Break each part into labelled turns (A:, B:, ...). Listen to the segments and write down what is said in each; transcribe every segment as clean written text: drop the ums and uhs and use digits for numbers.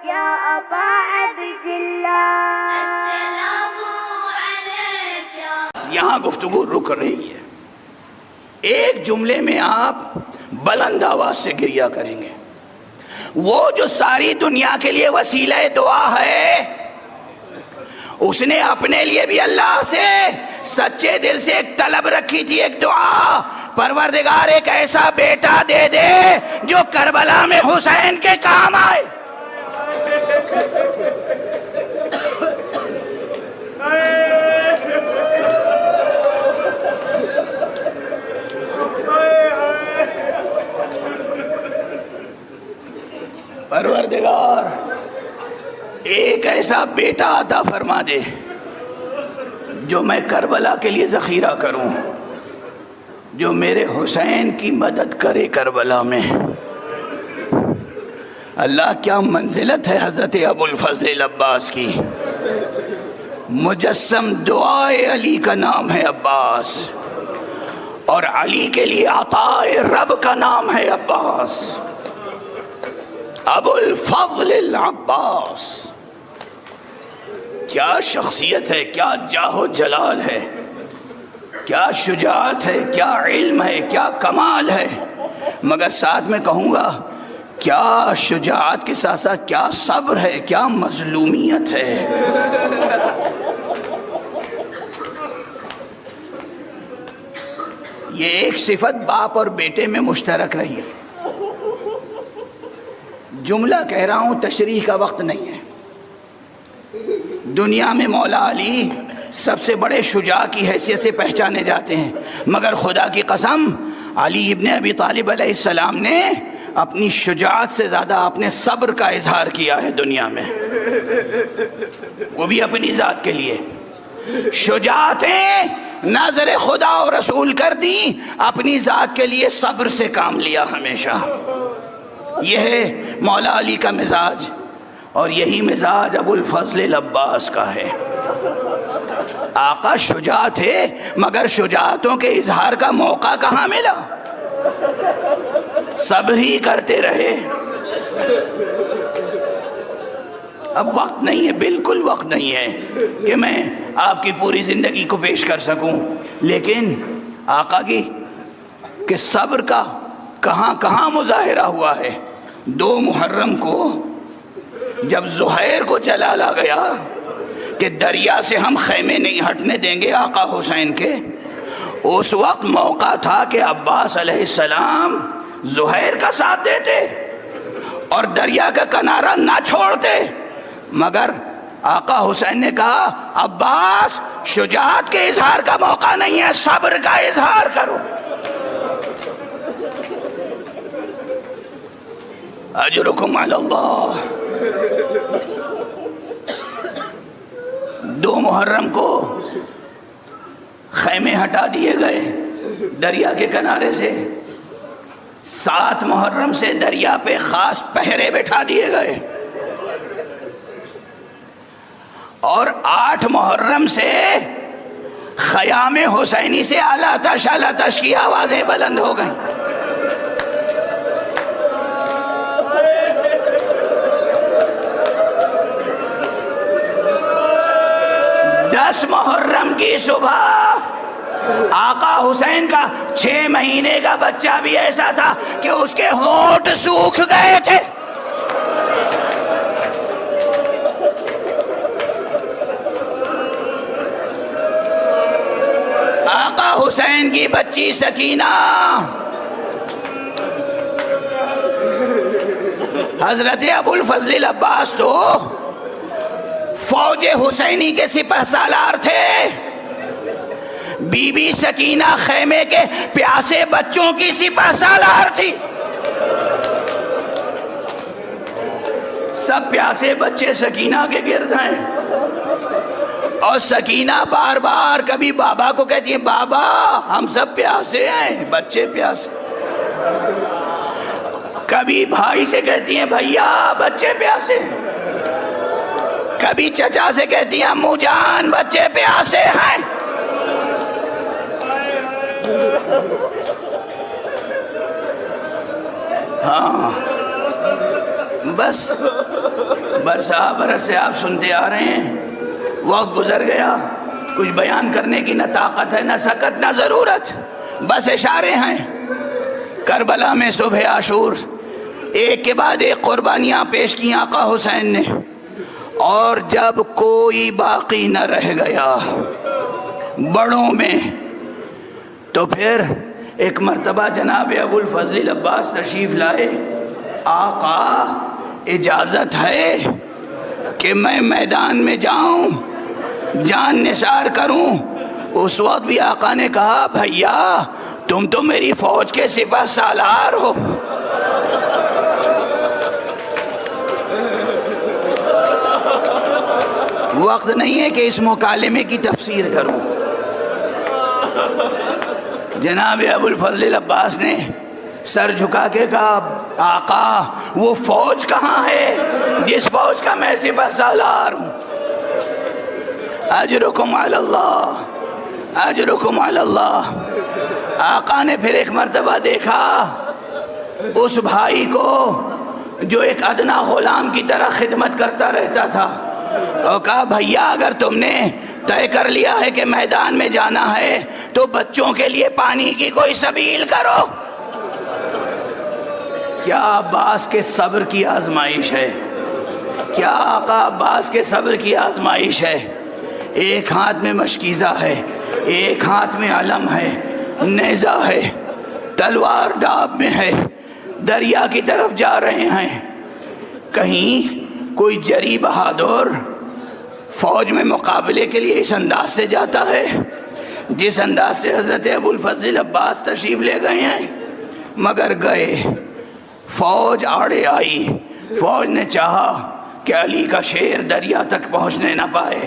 A: يا أبا عبد الله السلام عليك يا.
B: یہاں گفتگو رک رہی ہے. ایک جملے میں آپ بلند آواز سے گریہ کریں گے. وہ جو ساری دنیا کے لیے وسیلہ دعا ہے، اس نے اپنے لیے بھی اللہ سے سچے دل سے ایک طلب رکھی تھی، ایک دعا. پروردگار ایک ایسا بیٹا دے دے جو کربلا میں حسین کے کام آئے. پروردگار ایک ایسا بیٹا عطا فرما دے جو میں کربلا کے لیے ذخیرہ کروں، جو میرے حسین کی مدد کرے کربلا میں. اللہ کیا منزلت ہے حضرت ابو الفضل العباس کی. مجسم دعائے علی کا نام ہے عباس، اور علی کے لیے عطا رب کا نام ہے عباس. ابو الفضل العباس کیا شخصیت ہے، کیا جاہ و جلال ہے، کیا شجاعت ہے، کیا علم ہے، کیا کمال ہے. مگر ساتھ میں کہوں گا کیا شجاعت کے ساتھ ساتھ کیا صبر ہے، کیا مظلومیت ہے. یہ ایک صفت باپ اور بیٹے میں مشترک رہی ہے. جملہ کہہ رہا ہوں، تشریح کا وقت نہیں ہے. دنیا میں مولا علی سب سے بڑے شجاع کی حیثیت سے پہچانے جاتے ہیں، مگر خدا کی قسم علی ابن ابی طالب علیہ السلام نے اپنی شجاعت سے زیادہ اپنے صبر کا اظہار کیا ہے دنیا میں، وہ بھی اپنی ذات کے لیے. شجاعتیں ناظر خدا و رسول کر دی، اپنی ذات کے لیے صبر سے کام لیا ہمیشہ. یہ ہے مولا علی کا مزاج، اور یہی مزاج ابو الفضل العباس کا ہے. آقا شجاع تھے، مگر شجاعتوں کے اظہار کا موقع کہاں ملا؟ صبر ہی کرتے رہے. اب وقت نہیں ہے، بالکل وقت نہیں ہے کہ میں آپ کی پوری زندگی کو پیش کر سکوں، لیکن آقا کی کہ صبر کا کہاں کہاں مظاہرہ ہوا ہے. 2 محرم کو جب زہیر کو جلال آ گیا کہ دریا سے ہم خیمے نہیں ہٹنے دیں گے آقا حسین کے، اس وقت موقع تھا کہ عباس علیہ السلام زہیر کا ساتھ دیتے اور دریا کا کنارہ نہ چھوڑتے، مگر آقا حسین نے کہا عباس شجاعت کے اظہار کا موقع نہیں ہے، صبر کا اظہار کرو. اجرکم علی اللہ. 2 محرم کو خیمے ہٹا دیے گئے دریا کے کنارے سے. 7 محرم سے دریا پہ خاص پہرے بٹھا دیے گئے، اور 8 محرم سے خیام حسینی سے اعلیٰ تش کی آوازیں بلند ہو گئیں. 10 محرم کی صبح آقا حسین کا 6 مہینے کا بچہ بھی ایسا تھا کہ اس کے ہونٹ سوکھ گئے تھے. آقا حسین کی بچی سکینہ حضرت ابو الفضل العباس تو فوج حسینی کے سپہ سالار تھے. بی بی سکینہ خیمے کے پیاسے بچوں کی سپہ سالار تھی. سب پیاسے بچے سکینہ کے گرد ہیں، اور سکینہ بار بار کبھی بابا کو کہتی ہیں بابا ہم سب پیاسے ہیں، بچے پیاسے. کبھی بھائی سے کہتی ہیں بھیا بچے پیاسے. کبھی چچا سے کہتی ہیں امو جان بچے پیاسے ہیں. ہاں بس برسا برس سے آپ سنتے آ رہے ہیں، وقت گزر گیا، کچھ بیان کرنے کی نہ طاقت ہے، نہ سکت، نہ ضرورت، بس اشارے ہیں۔ کربلا میں صبح عاشور ایک کے بعد ایک قربانیاں پیش کی آقا حسین نے، اور جب کوئی باقی نہ رہ گیا بڑوں میں، تو پھر ایک مرتبہ جناب ابو الفضل العباس تشریف لائے۔ آقا اجازت ہے کہ میں میدان میں جاؤں، جان نثار کروں؟ اس وقت بھی آقا نے کہا بھیا تم تو میری فوج کے سپہ سالار ہو۔ وقت نہیں ہے کہ اس مکالمے کی تفسیر کروں۔ جناب ابو الفضل العباس نے سر جھکا کے کہا آقا وہ فوج کہاں ہے جس فوج کا میں سپہ سالار ہوں؟ اجرکم علی اللہ، اجرکم علی اللہ۔ آقا نے پھر ایک مرتبہ دیکھا اس بھائی کو جو ایک ادنا غلام کی طرح خدمت کرتا رہتا تھا، اور کہا بھیا اگر تم نے طے کر لیا ہے کہ میدان میں جانا ہے تو بچوں کے لیے پانی کی کوئی سبیل کرو۔ کیا عباس کے صبر کی آزمائش ہے، کیا آقا عباس کے صبر کی آزمائش ہے۔ ایک ہاتھ میں مشکیزہ ہے، ایک ہاتھ میں علم ہے، نیزہ ہے، تلوار ڈاب میں ہے، دریا کی طرف جا رہے ہیں۔ کہیں کوئی جری بہادر فوج میں مقابلے کے لیے اس انداز سے جاتا ہے جس انداز سے حضرت ابو الفضل العباس تشریف لے گئے ہیں؟ مگر گئے، فوج آڑے آئی، فوج نے چاہا کہ علی کا شیر دریا تک پہنچنے نہ پائے،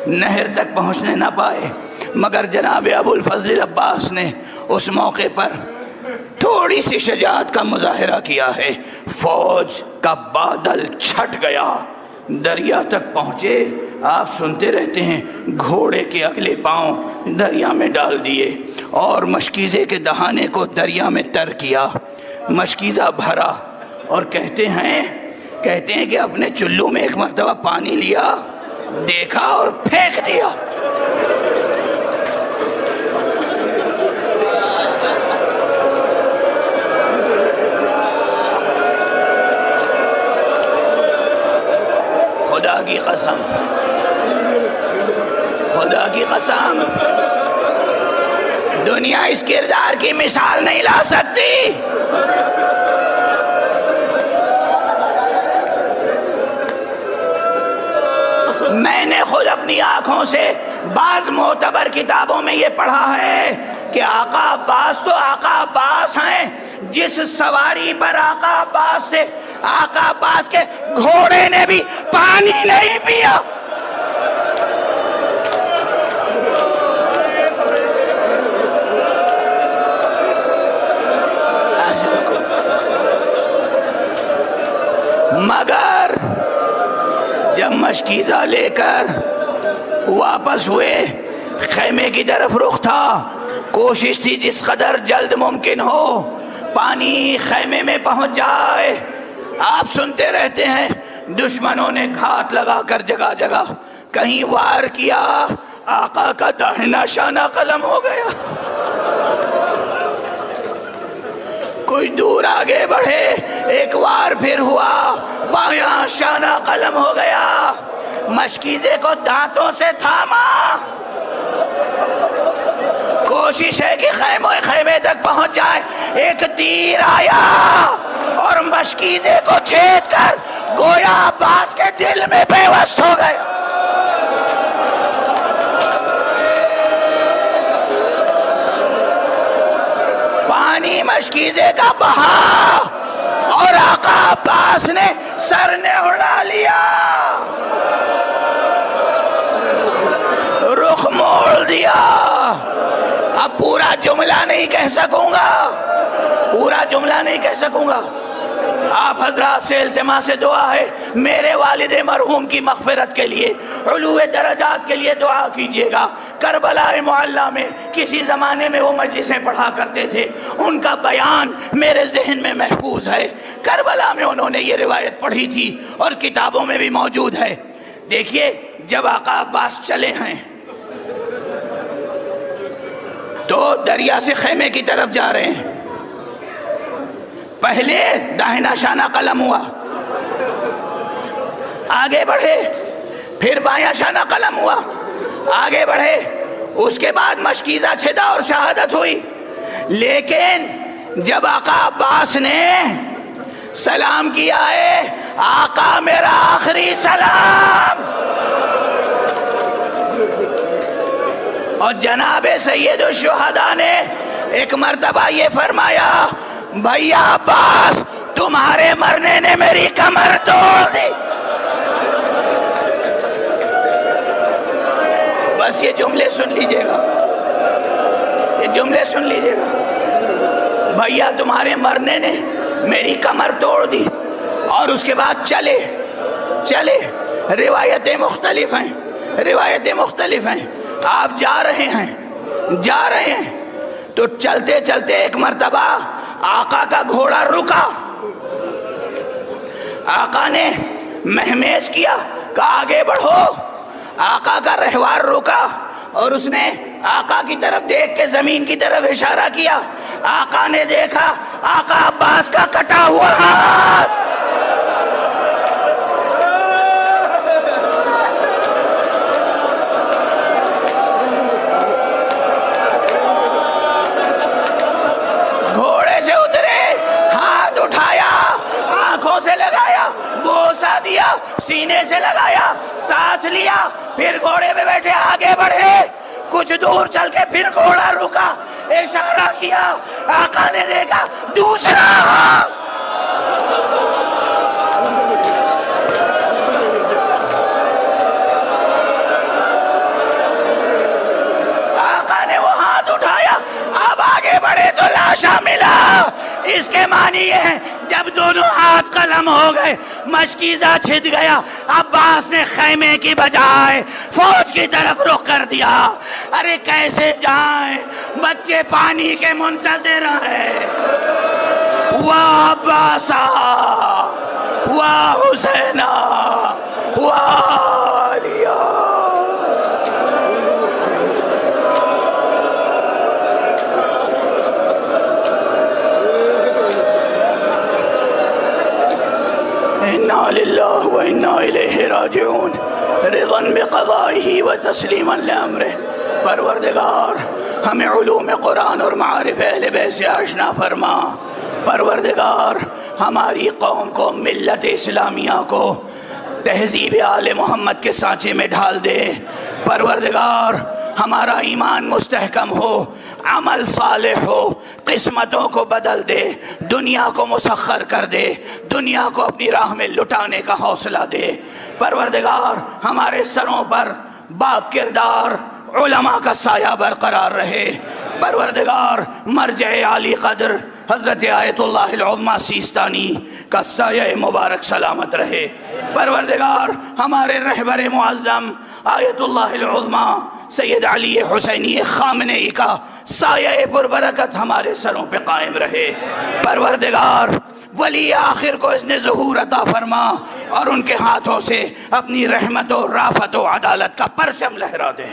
B: نہر تک پہنچنے نہ پائے، مگر جناب ابو الفضل العباس نے اس موقع پر تھوڑی سی شجاعت کا مظاہرہ کیا ہے۔ فوج کا بادل چھٹ گیا، دریا تک پہنچے۔ آپ سنتے رہتے ہیں گھوڑے کے اگلے پاؤں دریا میں ڈال دیے اور مشکیزے کے دہانے کو دریا میں تر کیا، مشکیزہ بھرا، اور کہتے ہیں کہ اپنے چلو میں ایک مرتبہ پانی لیا، دیکھا اور پھینک دیا۔ خدا کی قسم، خدا کی قسم، دنیا اس کردار کی مثال نہیں لا سکتی۔ میں نے خود اپنی آنکھوں سے بعض معتبر کتابوں میں یہ پڑھا ہے کہ آقا عباس تو آقا عباس ہیں، جس سواری پر آقا عباس تھے، آقا عباس کے گھوڑے نے بھی پانی نہیں پیا۔ مگر جب مشکیزہ لے کر واپس ہوئے، خیمے کی طرف رخ تھا، کوشش تھی جس قدر جلد ممکن ہو پانی خیمے میں پہنچ جائے۔ آپ سنتے رہتے ہیں دشمنوں نے گھات لگا کر جگہ جگہ کہیں وار کیا، آقا کا داہنا شانہ قلم ہو گیا، کوئی دور آگے بڑھے، ایک وار پھر ہوا، بایاں شانہ قلم ہو گیا، مشکیزے کو دانتوں سے تھاما، کوشش ہے کہ خیمے تک پہنچ جائے۔ ایک تیر آیا اور مشکیزے کو چھید کر گویا عباس کے دل میں پیوست ہو گیا۔ پانی مشکیزے کا بہا اور آقا عباس نے سر نے اڑا لیا، رخ موڑ دیا۔ اب پورا جملہ نہیں کہہ سکوں گا، پورا جملہ نہیں کہہ سکوں گا۔ آپ حضرات سے التماس دعا ہے، میرے والد مرحوم کی مغفرت کے لیے، علو درجات کے لیے دعا کیجیے گا۔ کربلا معلیٰ میں کسی زمانے میں وہ مجلسیں پڑھا کرتے تھے، ان کا بیان میرے ذہن میں محفوظ ہے۔ کربلا میں انہوں نے یہ روایت پڑھی تھی اور کتابوں میں بھی موجود ہے۔ دیکھیے جب آقا عباس چلے ہیں تو دریا سے خیمے کی طرف جا رہے ہیں، پہلے داہنا شانہ قلم ہوا، آگے بڑھے، پھر بایاں شانہ قلم ہوا، آگے بڑھے، اس کے بعد مشکیزہ چھدا اور شہادت ہوئی۔ لیکن جب آقا عباس نے سلام کیا ہے، آقا میرا آخری سلام، اور جناب سید الشہداء نے ایک مرتبہ یہ فرمایا، بھیا عباس تمہارے مرنے نے میری کمر توڑ دی۔ بس یہ جملے سن لیجئے گا، یہ جملے سن لیجئے گا، بھیا تمہارے مرنے نے میری کمر توڑ دی، اور اس کے بعد چلے چلے۔ روایتیں مختلف ہیں، روایتیں مختلف ہیں۔ آپ جا رہے ہیں تو چلتے چلتے ایک مرتبہ آقا کا گھوڑا رکا، آقا نے مہمیز کیا کہ آگے بڑھو، آقا کا رہوار رکا اور اس نے آقا کی طرف دیکھ کے زمین کی طرف اشارہ کیا۔ آقا نے دیکھا آقا عباس کا کٹا ہوا ہاتھ، گھوڑے سے اترے، ہاتھ اٹھایا، آنکھوں سے لگایا، بوسہ دیا، سینے سے لگایا، ساتھ لیا، پھر گھوڑے پہ بیٹھے آگے بڑھے۔ کچھ دور چل کے پھر گھوڑا رکا، اشارہ کیا، آقا نے دیکھا دوسرا ہاتھ، آقا نے وہ ہاتھ اٹھایا، اب آگے بڑھے تو لاشا ملا۔ اس کے معنی یہ ہے جب دونوں ہاتھ قلم ہو گئے، مشکیزہ چھد گیا، عباس نے خیمے کی بجائے فوج کی طرف رخ کر دیا۔ ارے کیسے جائیں، بچے پانی کے منتظر ہیں۔ واہ عباسا، واہ حسینہ، واہ علیہ۔ انا للہ و انا الیہ راجعون، رضا بقضائہ و تسلیما لامرہ۔ پروردگار ہمیں علوم قرآن اور معارف اہل بیت سے آشنا فرما۔ پروردگار ہماری قوم کو، ملت اسلامیہ کو تہذیب آل محمد کے سانچے میں ڈھال دے۔ پروردگار ہمارا ایمان مستحکم ہو، عمل صالح ہو، قسمتوں کو بدل دے، دنیا کو مسخر کر دے، دنیا کو اپنی راہ میں لٹانے کا حوصلہ دے۔ پروردگار ہمارے سروں پر باپ کردار علماء کا سایہ برقرار رہے۔ پروردگار مرجع عالی قدر حضرت آیت اللہ العظمیٰ سیستانی کا سایہ مبارک سلامت رہے۔ پروردگار ہمارے رہبر معظم آیت اللہ العظمیٰ سید علی حسینی خامنئی کا سایہ پربرکت ہمارے سروں پہ قائم رہے۔ پروردگار ولی آخر کو اس نے ظہور عطا فرما اور ان کے ہاتھوں سے اپنی رحمت و رافت و عدالت کا پرچم لہرا دے۔